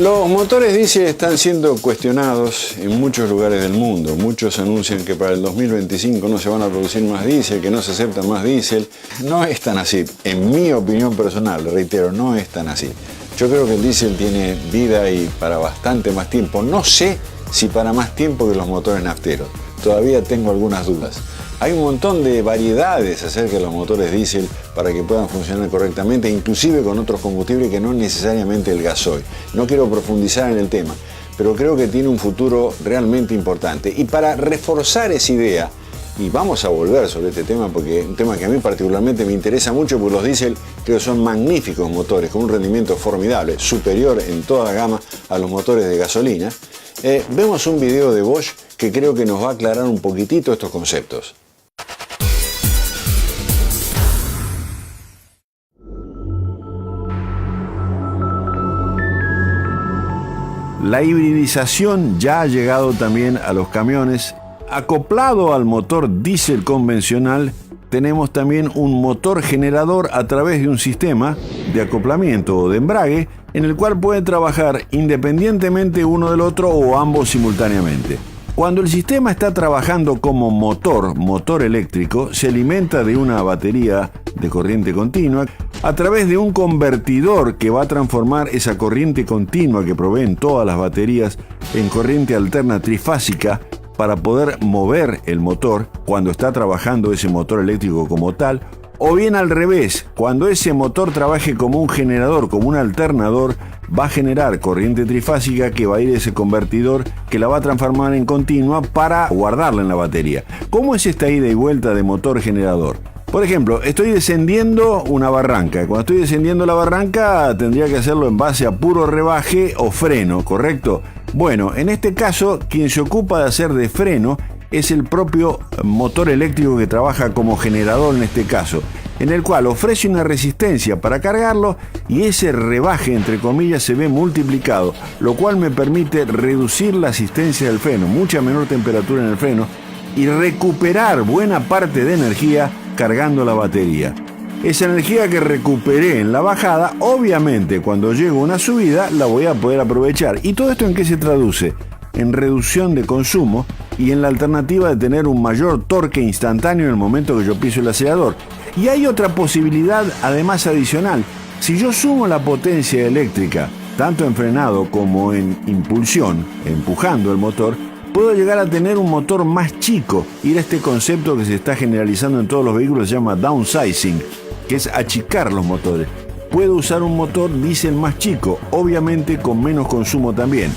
Los motores diésel están siendo cuestionados en muchos lugares del mundo. Muchos anuncian que para el 2025 no se van a producir más diésel, que no se aceptan más diésel. No es tan así. En mi opinión personal, reitero, no es tan así. Yo creo que el diésel tiene vida y para bastante más tiempo. No sé si para más tiempo que los motores nafteros. Todavía tengo algunas dudas. Hay un montón de variedades acerca de los motores diésel para que puedan funcionar correctamente, inclusive con otros combustibles que no necesariamente el gasoil. No quiero profundizar en el tema, pero creo que tiene un futuro realmente importante. Y para reforzar esa idea, y vamos a volver sobre este tema porque es un tema que a mí particularmente me interesa mucho, porque los diésel creo que son magníficos motores con un rendimiento formidable, superior en toda la gama a los motores de gasolina. Vemos un video de Bosch que creo que nos va a aclarar un poquitito estos conceptos. La hibridización ya ha llegado también a los camiones. Acoplado al motor diésel convencional, tenemos también un motor generador a través de un sistema de acoplamiento o de embrague en el cual puede trabajar independientemente uno del otro o ambos simultáneamente. Cuando el sistema está trabajando como motor eléctrico, se alimenta de una batería de corriente continua a través de un convertidor que va a transformar esa corriente continua que proveen todas las baterías en corriente alterna trifásica para poder mover el motor cuando está trabajando ese motor eléctrico como tal, o bien al revés, cuando ese motor trabaje como un generador, como un alternador, va a generar corriente trifásica que va a ir a ese convertidor que la va a transformar en continua para guardarla en la batería. ¿Cómo es esta ida y vuelta de motor generador? Por ejemplo, estoy descendiendo una barranca. Cuando estoy descendiendo la barranca tendría que hacerlo en base a puro rebaje o freno, ¿correcto? Bueno, en este caso, quien se ocupa de hacer de freno es el propio motor eléctrico que trabaja como generador en este caso, en el cual ofrece una resistencia para cargarlo y ese rebaje, entre comillas, se ve multiplicado, lo cual me permite reducir la asistencia del freno, mucha menor temperatura en el freno y recuperar buena parte de energía cargando la batería. Esa energía que recuperé en la bajada, obviamente cuando llego a una subida la voy a poder aprovechar. ¿Y todo esto en qué se traduce? En reducción de consumo y en la alternativa de tener un mayor torque instantáneo en el momento que yo piso el acelerador. Y hay otra posibilidad además adicional. Si yo sumo la potencia eléctrica, tanto en frenado como en impulsión, empujando el motor, puedo llegar a tener un motor más chico. Ir a este concepto que se está generalizando en todos los vehículos se llama downsizing, que es achicar los motores. Puedo usar un motor diésel más chico, obviamente con menos consumo también.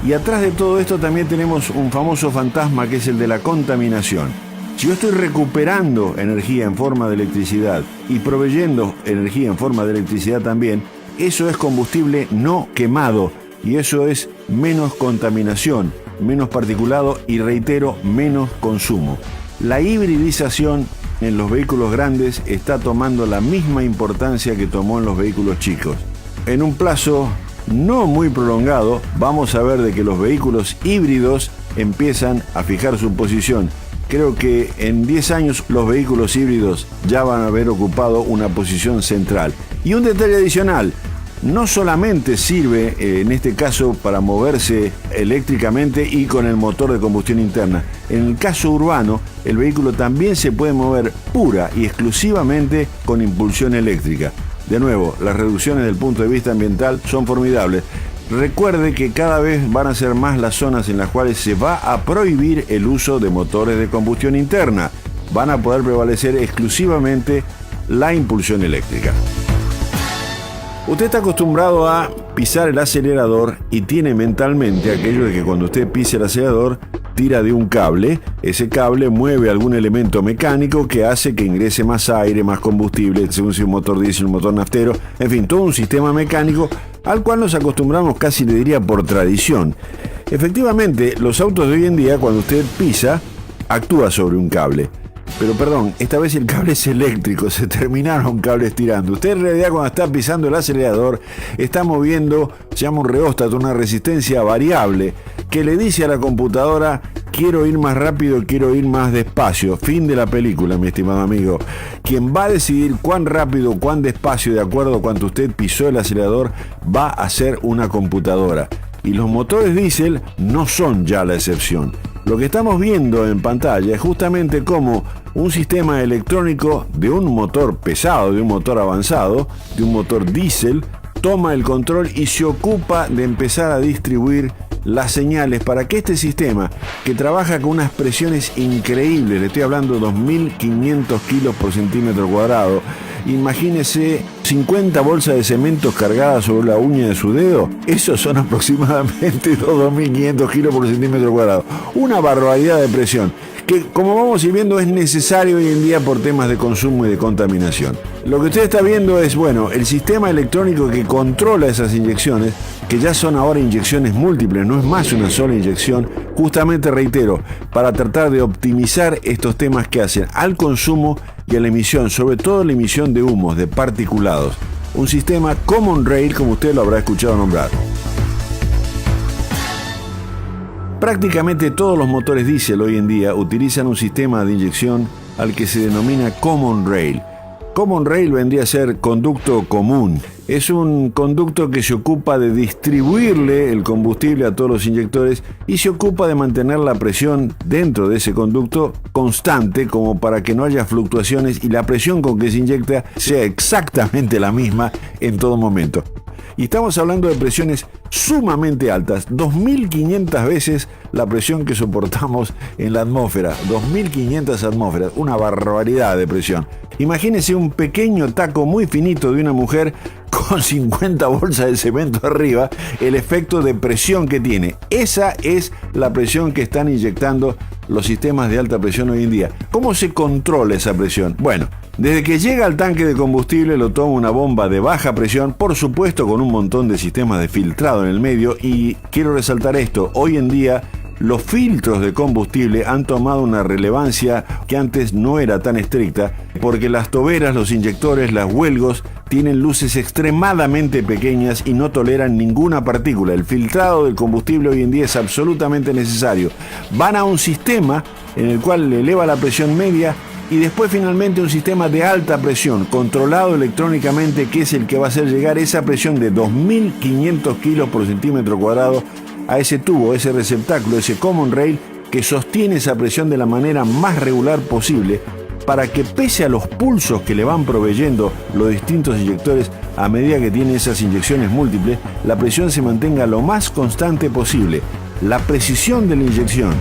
Y atrás de todo esto también tenemos un famoso fantasma que es el de la contaminación. Si yo estoy recuperando energía en forma de electricidad y proveyendo energía en forma de electricidad también, eso es combustible no quemado y eso es menos contaminación, menos particulado y, reitero, menos consumo. La hibridización en los vehículos grandes está tomando la misma importancia que tomó en los vehículos chicos. En un plazo no muy prolongado, vamos a ver de que los vehículos híbridos empiezan a fijar su posición. Creo que en 10 años los vehículos híbridos ya van a haber ocupado una posición central. Y un detalle adicional, no solamente sirve en este caso para moverse eléctricamente y con el motor de combustión interna. En el caso urbano, el vehículo también se puede mover pura y exclusivamente con impulsión eléctrica. De nuevo, las reducciones desde el punto de vista ambiental son formidables. Recuerde que cada vez van a ser más las zonas en las cuales se va a prohibir el uso de motores de combustión interna. Van a poder prevalecer exclusivamente la impulsión eléctrica. Usted está acostumbrado a pisar el acelerador y tiene mentalmente aquello de que cuando usted pise el acelerador tira de un cable, ese cable mueve algún elemento mecánico que hace que ingrese más aire, más combustible, según si un motor diésel, un motor naftero, en fin, todo un sistema mecánico al cual nos acostumbramos casi le diría por tradición. Efectivamente, los autos de hoy en día, cuando usted pisa, actúa sobre un cable. Pero perdón, esta vez el cable es eléctrico, se terminaron cables tirando. Usted en realidad cuando está pisando el acelerador está moviendo, se llama un reóstato, una resistencia variable, que le dice a la computadora quiero ir más rápido, quiero ir más despacio. Fin de la película, mi estimado amigo. Quien va a decidir cuán rápido, cuán despacio, de acuerdo a cuánto usted pisó el acelerador, va a ser una computadora. Y los motores diésel no son ya la excepción. Lo que estamos viendo en pantalla es justamente cómo un sistema electrónico de un motor pesado, de un motor avanzado, de un motor diésel, toma el control y se ocupa de empezar a distribuir las señales para que este sistema, que trabaja con unas presiones increíbles, le estoy hablando de 2.500 kilos por centímetro cuadrado, imagínese 50 bolsas de cemento cargadas sobre la uña de su dedo, esos son aproximadamente 2.500 kilos por centímetro cuadrado, una barbaridad de presión, que como vamos a ir viendo es necesario hoy en día por temas de consumo y de contaminación. Lo que usted está viendo es, bueno, el sistema electrónico que controla esas inyecciones, que ya son ahora inyecciones múltiples, no es más una sola inyección, justamente, reitero, para tratar de optimizar estos temas que hacen al consumo y a la emisión, sobre todo la emisión de humos, de particulados. Un sistema Common Rail, como usted lo habrá escuchado nombrar. Prácticamente todos los motores diésel hoy en día utilizan un sistema de inyección al que se denomina Common Rail. Common Rail vendría a ser conducto común. Es un conducto que se ocupa de distribuirle el combustible a todos los inyectores y se ocupa de mantener la presión dentro de ese conducto constante, como para que no haya fluctuaciones y la presión con que se inyecta sea exactamente la misma en todo momento. Y estamos hablando de presiones sumamente altas, 2.500 veces la presión que soportamos en la atmósfera, 2.500 atmósferas, una barbaridad de presión. Imagínense un pequeño taco muy finito de una mujer con 50 bolsas de cemento arriba, el efecto de presión que tiene. Esa es la presión que están inyectando los sistemas de alta presión hoy en día. ¿Cómo se controla esa presión? Bueno, desde que llega al tanque de combustible lo toma una bomba de baja presión, por supuesto con un montón de sistemas de filtrado en el medio, y quiero resaltar esto, hoy en día los filtros de combustible han tomado una relevancia que antes no era tan estricta, porque las toberas, los inyectores, las huelgos tienen luces extremadamente pequeñas y no toleran ninguna partícula. El filtrado del combustible hoy en día es absolutamente necesario. Van a un sistema en el cual le eleva la presión media y después finalmente un sistema de alta presión, controlado electrónicamente, que es el que va a hacer llegar esa presión de 2.500 kilos por centímetro cuadrado a ese tubo, ese receptáculo, ese Common Rail, que sostiene esa presión de la manera más regular posible, para que pese a los pulsos que le van proveyendo los distintos inyectores a medida que tiene esas inyecciones múltiples, la presión se mantenga lo más constante posible. La precisión de la inyección,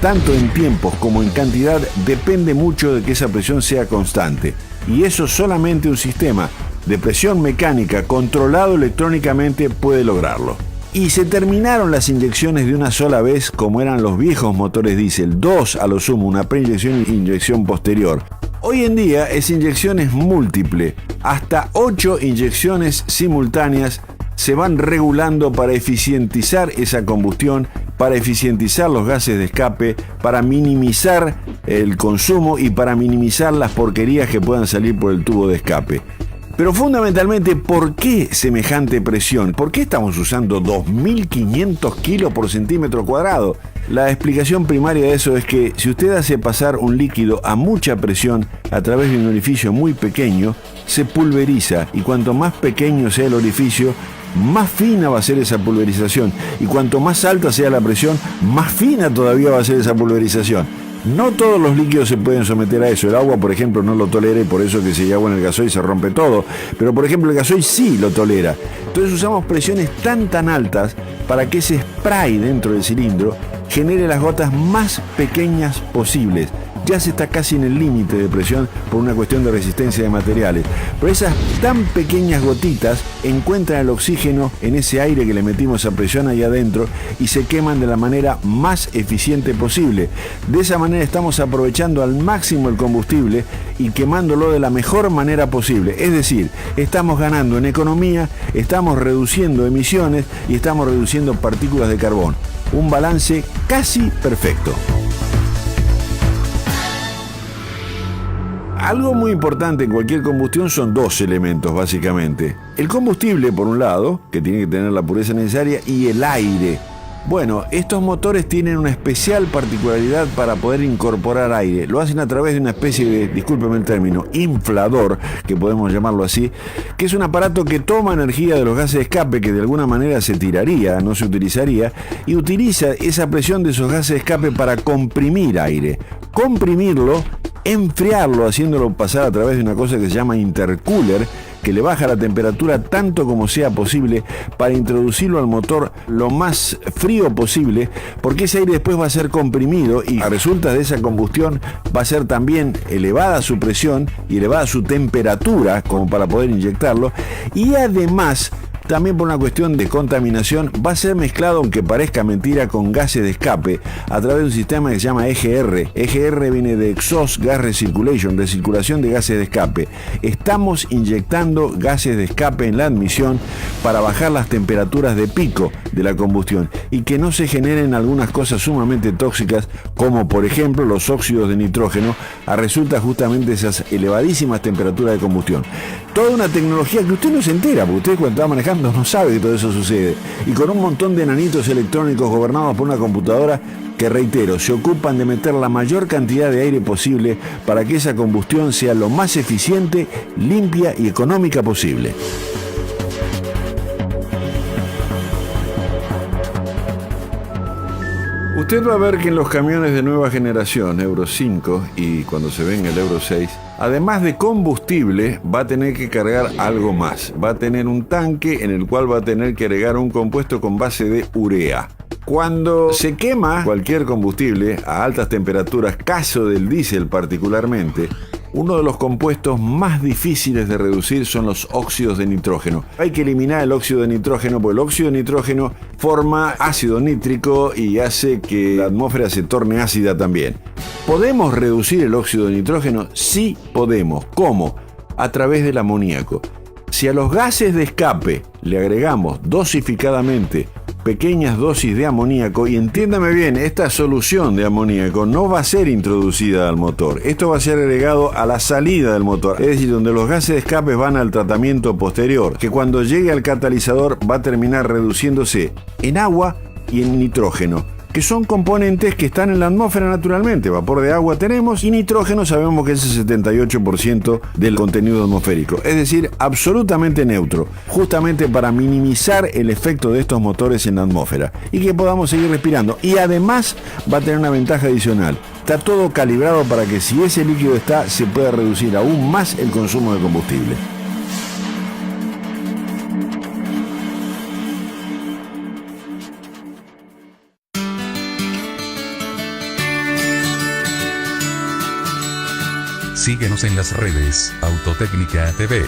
tanto en tiempos como en cantidad, depende mucho de que esa presión sea constante. Y eso solamente un sistema de presión mecánica controlado electrónicamente puede lograrlo. Y se terminaron las inyecciones de una sola vez, como eran los viejos motores diésel, 2 a lo sumo, una preinyección e inyección posterior. Hoy en día es inyecciones múltiple, hasta 8 inyecciones simultáneas se van regulando para eficientizar esa combustión, para eficientizar los gases de escape, para minimizar el consumo y para minimizar las porquerías que puedan salir por el tubo de escape. Pero fundamentalmente, ¿por qué semejante presión? ¿Por qué estamos usando 2.500 kilos por centímetro cuadrado? La explicación primaria de eso es que si usted hace pasar un líquido a mucha presión a través de un orificio muy pequeño, se pulveriza, y cuanto más pequeño sea el orificio, más fina va a ser esa pulverización, y cuanto más alta sea la presión, más fina todavía va a ser esa pulverización. No todos los líquidos se pueden someter a eso. El agua, por ejemplo, no lo tolera, y por eso que si hay agua en el gasoil se rompe todo. Pero, por ejemplo, el gasoil sí lo tolera. Entonces usamos presiones tan altas para que ese spray dentro del cilindro genere las gotas más pequeñas posibles. Ya se está casi en el límite de presión por una cuestión de resistencia de materiales. Pero esas tan pequeñas gotitas encuentran el oxígeno en ese aire que le metimos a presión ahí adentro y se queman de la manera más eficiente posible. De esa manera estamos aprovechando al máximo el combustible y quemándolo de la mejor manera posible. Es decir, estamos ganando en economía, estamos reduciendo emisiones y estamos reduciendo partículas de carbón. Un balance casi perfecto. Algo muy importante en cualquier combustión son dos elementos, básicamente. El combustible, por un lado, que tiene que tener la pureza necesaria, y el aire. Bueno, estos motores tienen una especial particularidad para poder incorporar aire. Lo hacen a través de una especie de, discúlpeme el término, inflador, que podemos llamarlo así, que es un aparato que toma energía de los gases de escape que de alguna manera se tiraría, no se utilizaría, y utiliza esa presión de esos gases de escape para comprimir aire. Comprimirlo, enfriarlo, haciéndolo pasar a través de una cosa que se llama intercooler, que le baja la temperatura tanto como sea posible para introducirlo al motor lo más frío posible, porque ese aire después va a ser comprimido y a resultas de esa combustión va a ser también elevada su presión y elevada su temperatura como para poder inyectarlo, y además también por una cuestión de contaminación va a ser mezclado, aunque parezca mentira, con gases de escape a través de un sistema que se llama EGR. EGR viene de Exhaust Gas Recirculation, recirculación de gases de escape. Estamos inyectando gases de escape en la admisión para bajar las temperaturas de pico de la combustión y que no se generen algunas cosas sumamente tóxicas, como por ejemplo los óxidos de nitrógeno, a resulta justamente de esas elevadísimas temperaturas de combustión. Toda una tecnología que usted no se entera, porque usted cuando está manejando no sabe que todo eso sucede, y con un montón de enanitos electrónicos gobernados por una computadora que, reitero, se ocupan de meter la mayor cantidad de aire posible para que esa combustión sea lo más eficiente, limpia y económica posible. Usted va a ver que en los camiones de nueva generación, Euro 5 y cuando se venga el Euro 6, además de combustible, va a tener que cargar algo más. Va a tener un tanque en el cual va a tener que agregar un compuesto con base de urea. Cuando se quema cualquier combustible a altas temperaturas, caso del diésel particularmente, uno de los compuestos más difíciles de reducir son los óxidos de nitrógeno. Hay que eliminar el óxido de nitrógeno porque el óxido de nitrógeno forma ácido nítrico y hace que la atmósfera se torne ácida también. ¿Podemos reducir el óxido de nitrógeno? Sí podemos. ¿Cómo? A través del amoníaco. Si a los gases de escape le agregamos dosificadamente pequeñas dosis de amoníaco, y entiéndame bien, esta solución de amoníaco no va a ser introducida al motor, esto va a ser agregado a la salida del motor, es decir, donde los gases de escape van al tratamiento posterior, que cuando llegue al catalizador va a terminar reduciéndose en agua y en nitrógeno, que son componentes que están en la atmósfera naturalmente. Vapor de agua tenemos y nitrógeno sabemos que es el 78% del contenido atmosférico, es decir, absolutamente neutro, justamente para minimizar el efecto de estos motores en la atmósfera y que podamos seguir respirando. Y además va a tener una ventaja adicional: está todo calibrado para que si ese líquido está, se pueda reducir aún más el consumo de combustible. Síguenos en las redes, Autotécnica TV.